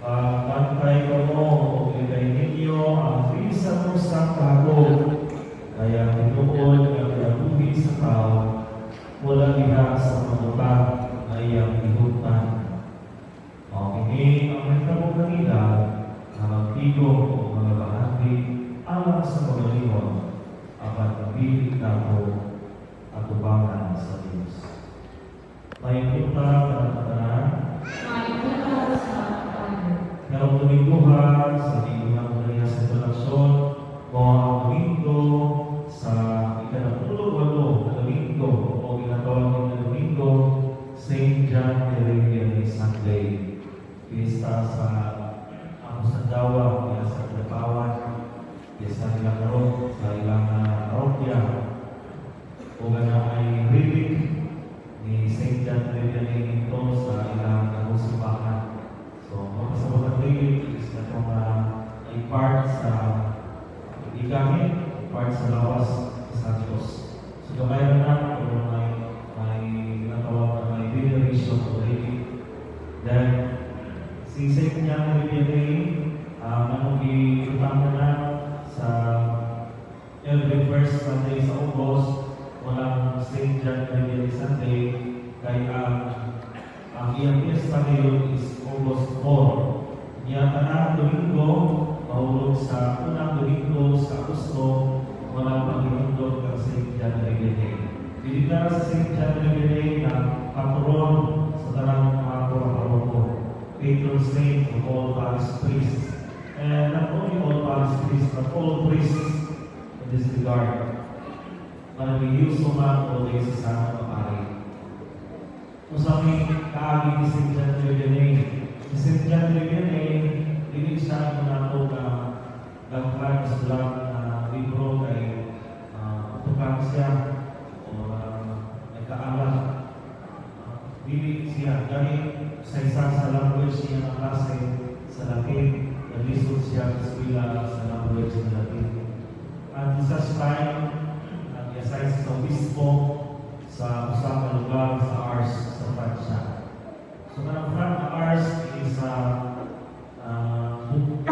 Pagpantay ko mo, o ibigay ninyo ang visa mo sa kago. Kaya tinuod ang kinabuhi sa tao, wala diha sa mga ay ang ihutan. Kini ang nagtabo kanila na magtigong o mga bahagi alang sa mga limon apat mabilit na ako at tubangan sa Diyos. May punta panatanan karong Dominguhan sa Tingnan Maria sa Introduksyon o ang Domingo sa ika-18 na Domingo o ginatawag na Domingo St. John de Vianney Sunday. Pista sa sa Jawa, kaya sa Trapawan, kaya sa ilang laro, sa ilang parokya o gano'n ay relic ni St. John de Vianney ito sa ilang kamusimbahan. So, makasabot ang relic is na itong ay part sa igamit, part sa lawas sa Diyos. So, gamayan na kung may natawag na may veneration o relic. Then, si St. John de Vianney, manong na sa every first Sunday sa August, walang St. John de Vianney Sunday, kaya ang iyang fiesta ngayon is August 4. Niya tanang Domingo, mahulog sa unang Domingo sa Agosto, walang pag-iundog ng St. John de Vianney. Binigla sa St. John de Vianney na patron sa tanang mga paroko, patron saint of all parish priests. And not only all parish priests, but all priests in this regard. Para we-use so much all days sa sana pari. Kung sa aming kaagi ni St. John de Vianney, si St. John de Vianney, hindi siya na ito na nagpag sa lang na libro kay utukan siya o nagkaalam. Dili siya, dahil sa isang sa language siya ng klase sa Latin, nag-lisod siya sa eskwela sa language ng Latin. At such time, nag-assign sa obispo sa usang na lugar sa Ars sa Francia. So, ang Ars is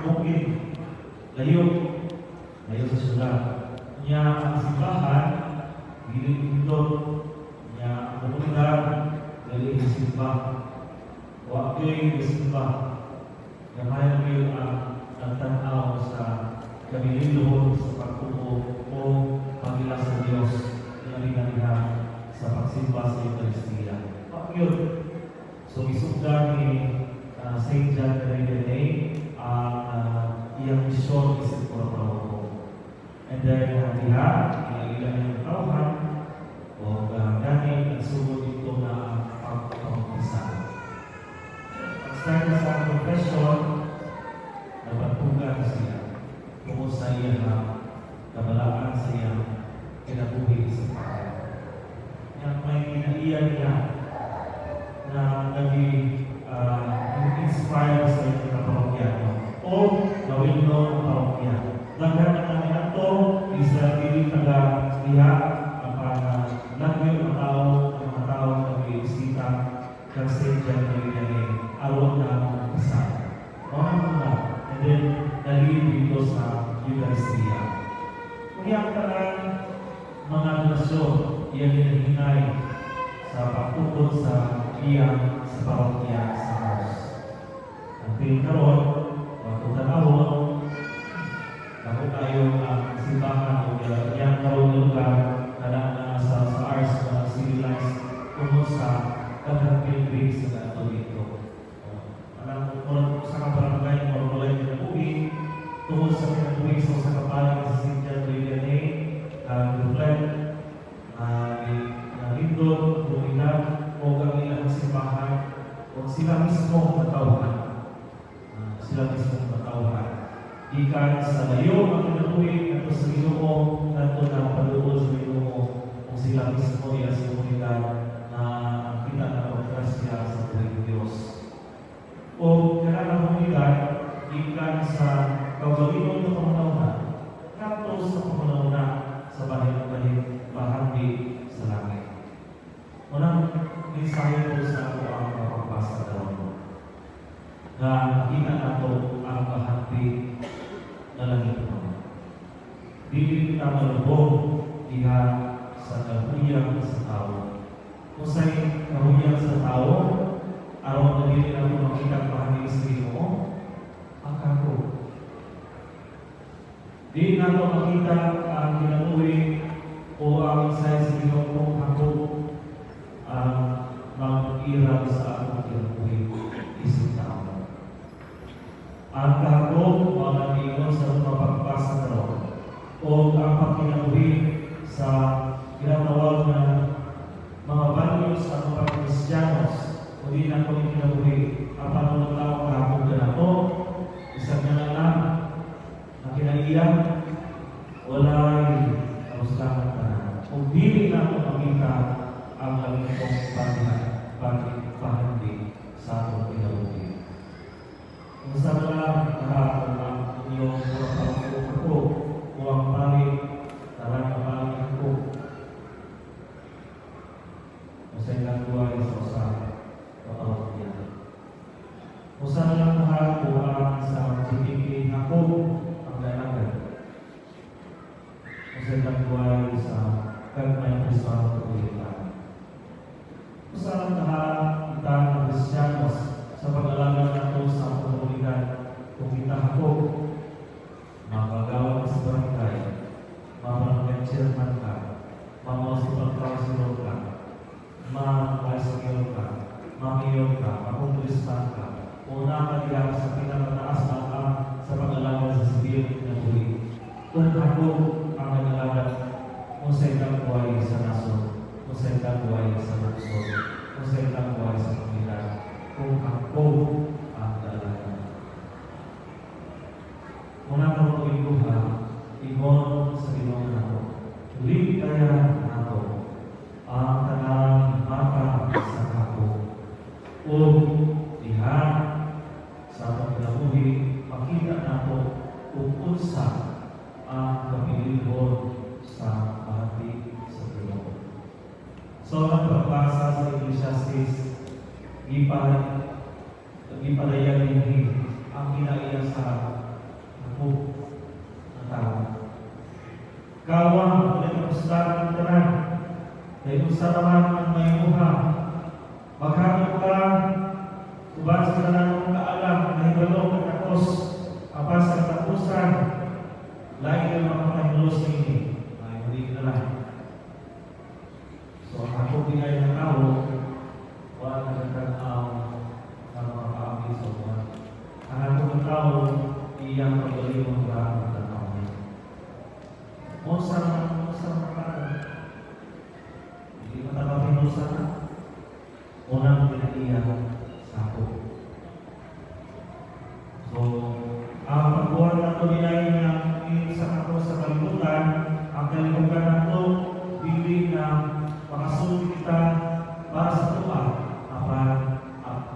bukid, layo sa syudad. Niya ang simbahan, gilid-gilid, niya ang komunidad, dali ang simba. Wakil ang simba. Gamay namin ang nagtanaw sa kabililuhod sa pagtubo o pagila sa Diyos na rinaliha sa pagsimba sa Eucharistia. Yun. So, isugdan ni St. John de Vianney ang iyang misyon is ipurapaw. And then, diha, ilang yung tauhan o ganit at sugod ito na pagpapisa. Start na sa confession, napagpugan siya kung sa iya na kabalaan sa iya kinabuhi sa pagkakas. Yang may kinaiyan niya na nag-inspire sa iyo na parokyano o gawin mo ang parokya. Lahat ng namin ito is dili taga-liha ang lagyo ng mga tao na may-isita ng St. John de Vianney. Awag na ang isa. Mahal mo na. And then, nalilid dito sa Eucharistia. Kung yung mga donasyon, iyan hinahinay sa pagtukod sa iyang sa parokya sa Ars. Ang pinakaroon, pagkutanawon, ako tayo ang simbahan o iyang karoon na lugar na sa Ars na civilize kung sa kadang pilgrims na ito dito. Sa kabarangay, mormolay na uwi, tungkol sa pinatuwing sa kapalang sa St. John de Vianney, reflect na lindot, komunidad, o gamilang simbahan, o sila mismo matawhan. Ikan sa layo ang pinatuwing at sa Ginoo, nato na paluod sa Ginoo, kung sila mismo iya sa komunidad na kita na pagkasya sa buhay Diyos. O kailangan komunidad, ikan sa kagawin ng pamanawna, kato sa pamanawna sa bahid-bahid bahagi sa langit. Unang mensahe po sa ako ang kapapasa daw na nakita kita malubog diha sa kahuyang sa tao. Kung sa'y kahuyang sa tao, aron na dili natin makita ang bahagi sa Ginoo, ang kako. Di nato makita ang ginabuhi o ang isay sa Ginoo kung ako ang mag-irang sa akong ginabuhi isip tao. Ang kako, mga ingon sa mapagpasa na o ang pagkinabuhi sa ginatawag na mga values sa mga Kristiyanos o di na ko kinabuhi ang panunulaw kahapon na ako isang nga lang na kinaiyan walay kamuslahan ka na kung dili na ako makita ang lamintong pagpahandi sa akong kinabuhi. Kung saan lang kahapon ang inyong pagpapagod ako o ang palit talagang palit ako sa ilang buhay sa usaha o awag niya. Usaha lang mahal po ang sa GDP ako ang dalagan. Sa ilang buhay sa kagmay Kristo ang pag-ulitan. Usaha lang mahal kita ng Kristiyanos sa pag-alaga nato sa pag-ulitan kung kita ako makagawa sa barangay, mamang-chairman ka, mamang-supervisor ka, ma-vice-mayor ka, ma-mayor ka, ma-congressman ka, o nakadiyak sa pinakataas na sa pag-alaga sa sibil ng buhay. Kung ako ang nag-alaga kung sa ilang buhay sa naso, kung sa ilang buhay sa lungsod, kung sa ilang buhay sa pamilya, kung ako ang nag-alaga. Muna ko ang ibuha, ingon sa Ginoo nato, ulit kaya nato ang tanang mata sa kako o diha sa atong kinabuhi makita nato kung unsa ang kapilihon sa bahagi sa Ginoo. So ang pagbasa sa Ecclesiastes ipalayan din ang kinaiya sa ako ng tao. Kawang ulit ang pustahan ng tanan dahil kung sa naman ang may muha, maghanap ka, subas ka na ng kaalam, na hibalong at takos, apas ang takusan, lain ang mga panginoos nini, ay hindi na lang. So, ako pinay ng tao, wala na nagkataaw ng mga kaamil sa buwan. Ang ako ng tao, iyang pagaling ng mga tao niya. Monsa hindi matapapinosa na unang pinaiya sa ako. So, ang pagbuhan na ito nilay na sa ako sa kalimutan, ang kalimutan na ito, bili na makasunod kita para sa tuwa,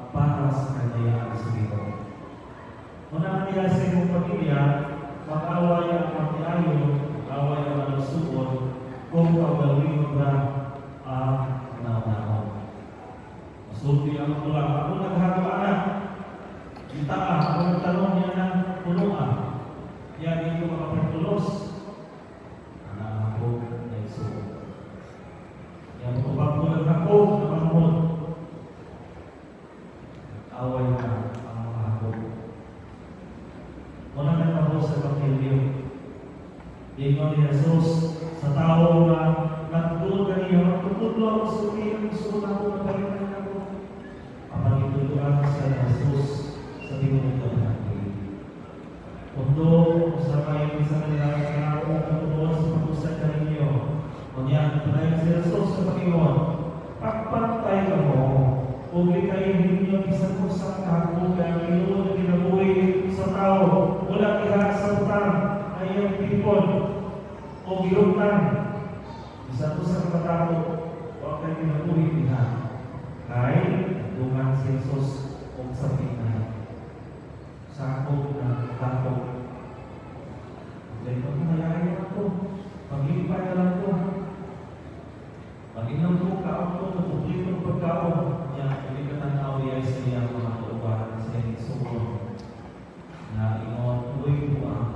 para sa kanyayaan sa dito. Unang nila sa iyong pamilya, mag-away ang pag-iayon, mag-away ang malusubon, kung pagdawin mo na naon-naon. Masulti ang tulang. Ako naghagawa kita ako nagtanong niya ng punuan. Yan dito makapagtulos. Anak ako na isuot. Yan pagpapulag ako na panahon. Away na ang mga ako. Muna nagtapos sa Evangelyo. Ingon ni Jesus sa tao na nagtutulog kaniya, magtutulog ako sa ulihan, gusto ako na balikan ako. Ang pagtutuluan sa Jesus sa tingin ng natin. Kundo, sa kayo sa kanila na ako ang sa pag-usay ka ninyo. Kunyan, panayin si Jesus sa Panginoon, pagpantay ka mo, uli kayo ninyo, isang ko sa kako, kaya kinuon na kinabuhi sa tao, wala kaya sa utang, ay iyong pipon, o girutan, isa ko sa katao, huwag kayo kinabuhi niya. Kaya, dungan si Jesus o sa tingnan. Sakot na takot. Dahil pag nalayan ako, paglipay na lang ko. Pag-inom ko kaon ko, natutuloy ng pagkaon. Yan, hindi ka tanaw ay sa iyang mga kaubahan sa iyong sumon. Na ingon, tuloy ko ang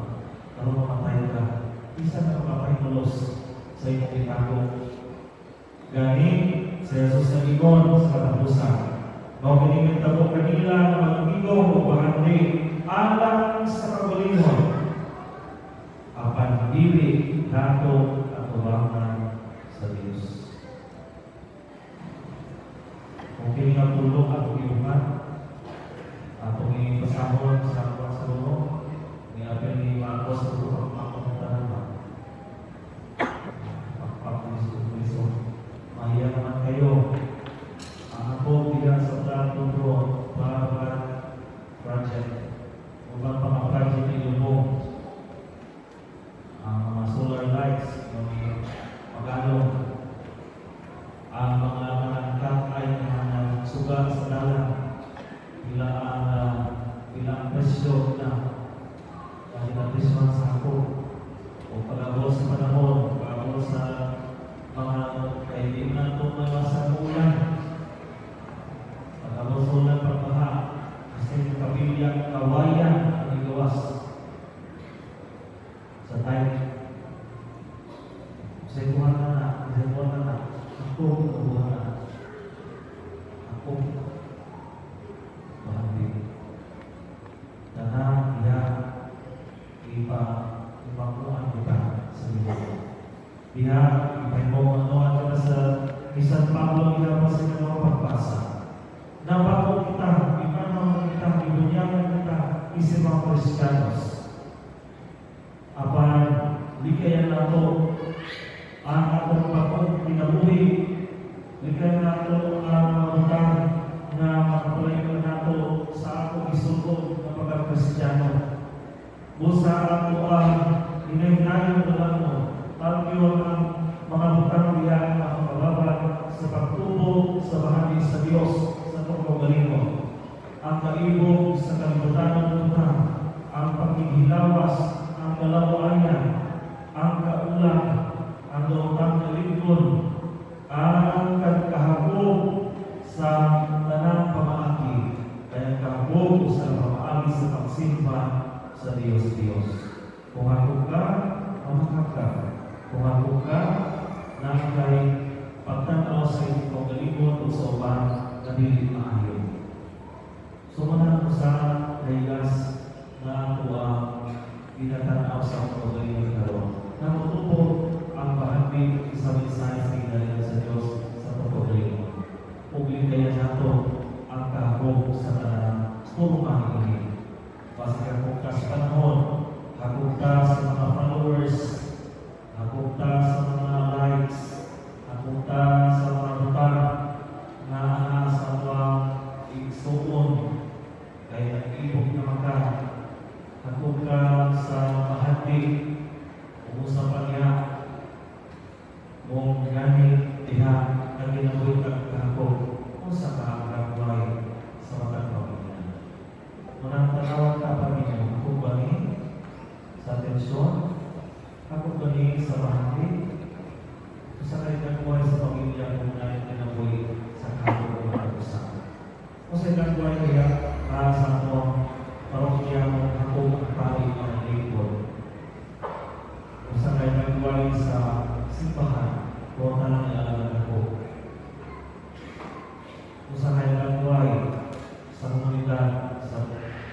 tarong matay ka. Isa na kapapay Maukinig tabo kanila na magigong o bahandi alang sa kagalingon. Apan dili nato at tubangan sa Dios. Kung kini nga tulong at iuman, atong ipasahon sa mga salunod, ni apel ni Marcos sa tulong makamutanan ba? Pagpapulis-puliso. Mahiya naman kayo. Ang ako bilang sa plato doon para project. Upang pang-project ni Lumong. Ang mga solar lights, yung magano, ang mga manangkat ay suga sa dalan. Bila ang presyo na dahil ang presyo sa ako o pag-abot sa panahon, pag-abot sa mga kaibigan itong mga sakulan, pag-abot sa ulang pagbaha, kasi kabilyang kawayan ang igawas sa tayo. Kasi Tuhan na, ako Tuhan na, ako bahagi. Karena dia ipakuan kita sendiri. Dia mau menuan sa Kisan Pablo kita masih menolak pagbasa. Nabago kita, imanong kita, ibunyaman kita, isip mga Kristiyanos. Apan, likayan nato ang atong bagong pinabuhi, likayan nato ang mga na makapalayo nato sa akong isugod na pagka-Kristiyano. Busa ako ang inay-nayo naman mo, tagyo ang mga butang diyan ang kababan sa pagtubo sa bahagi sa Diyos sa pagkagalingon. Ang kaibog sa kalibutan ng butang, ang paghihilawas, ang kalawayan, ang kaulang, ang dautang kalingkod, ang kahapog sa tanang pamaaki, kaya kahapog sa pamaagi sa pagsimba sa Diyos-Diyos. Kung ako ka, mamakak ka. Kung ako ka, nakakay pagtanaw sa iyong pagkalimot o sa uban na dili maayon. Sumanan ko sa layas na ako ang pinatanaw sa pagkalimot karon. Nakutupo ang bahagi sa mensahe sa kinalihan sa Diyos sa pagkalimot. Publik kaya nato ang kahapog sa tanang tulungan ini. Basta kahapog ka sa panahon, kahapog ka sa mga followers, kahapog ka sa mga likes, kahapog ka sa mga lutar na sa mga igsuon, kaya nag-ibog na maka, kahapog ka sa mahati, umusapan niya, mong ganit, diha, ang ginabuhi ka kahapog, kung sa kahapagway sa matang pamilya. Munang tanawag ka pa ninyo, ako ba ni sa atensyon? Ako ba ni sa bahagi? Sa kayo nagbuhay sa pamilya kung na yung ginabuhi sa kahapog o matagusan. Kung sa nagbuhay kaya, sa akong parokya mo ako ang pari ng lingkod. Kung sa kayo nagbuhay sa simbahan, kung na lang ialagan ako. Kung sa kayo nagbuhay sa komunidad, sa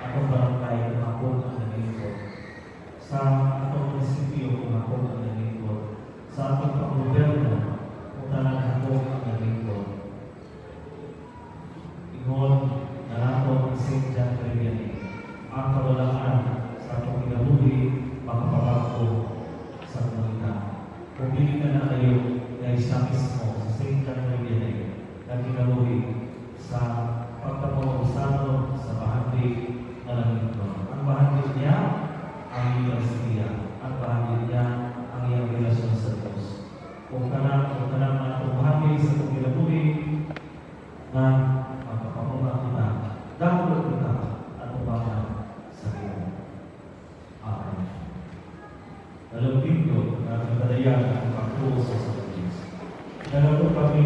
atong barangay, kung ako ang nalingkod. Sa atong munisipyo, kung ako ang nalingkod. Sa atong pang-gobyerno, kung talagang ako ang nalingkod. Ingon na nato ang St. John Vianney, ang kawalaan sa atong kinabuhi, makapabago sa komunidad. Kung hindi ka na kayo na isa mismo sa St. John Vianney, na kinabuhi sa pagkapag-usanon sa bahagi